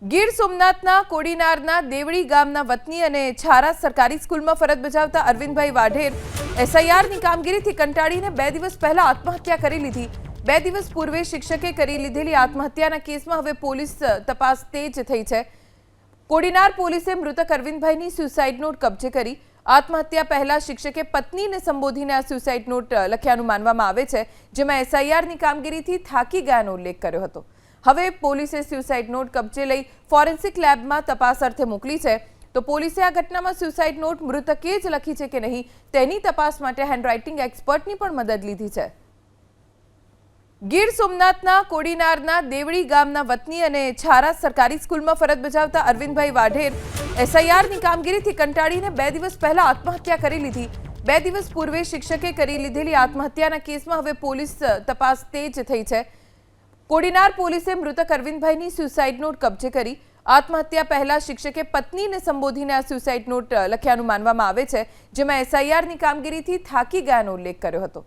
ગીર સોમનાથના કોડીનારના દેવડી ગામના વતની અને છારા સરકારી સ્કૂલમાં ફરજ બજાવતા અરવિંદભાઈ વાઢેર એસઆઈઆરની કામગીરીથી કંટાળીને 2 દિવસ પહેલા આત્મહત્યા કરી લીધી। 2 દિવસ પૂર્વે શિક્ષકે કરી લીધેલી આત્મહત્યાના કેસમાં હવે પોલીસ તપાસ તેજ થઈ છે। કોડીનાર પોલીસે મૃતક અરવિંદભાઈની સુસાઇડ નોટ કબજે કરી। આત્મહત્યા પહેલા શિક્ષકે પત્નીને સંબોધીને આ સુસાઇડ નોટ લખ્યાનું માનવામાં આવે છે, જેમાં એસઆઈઆરની કામગીરીથી થાકી ગયાનો ઉલ્લેખ કર્યો હતો। હવે પોલીસે સુસાઇડ નોટ કબજે લઈ ફોરેન્સિક લેબમાં તપાસ અર્થે મોકલી છે। તો પોલીસે આ ઘટનામાં સુસાઇડ નોટ મૃતકે જ લખી છે કે નહીં તેની તપાસ માટે હેન્ડરાઇટિંગ એક્સપર્ટની પણ મદદ લીધી છે। ગીર સોમનાથના કોડીનારના દેવડી ગામના વતની અને છારા સરકારી સ્કૂલમાં ફરજ બજાવતા અરવિંદભાઈ વાઢેર એસઆઈઆરની કામગીરીથી કંટાળીને 2 દિવસ પહેલા આત્મહત્યા કરી લીધી। 2 દિવસ પૂર્વે શિક્ષકે કરી લીધેલી આત્મહત્યાના કેસમાં હવે પોલીસ તપાસ તેજ થઈ છે। કોડીનાર પોલીસે મૃતક અરવિંદભાઈની સુસાઇડ નોટ કબજે કરી। આત્મહત્યા પહેલા શિક્ષકે પત્નીને સંબોધીને આ સુસાઇડ નોટ લખ્યાનું માનવામાં આવે છે, જેમાં એસઆઈઆરની કામગીરીથી થાકી ગયાનો ઉલ્લેખ કર્યો હતો।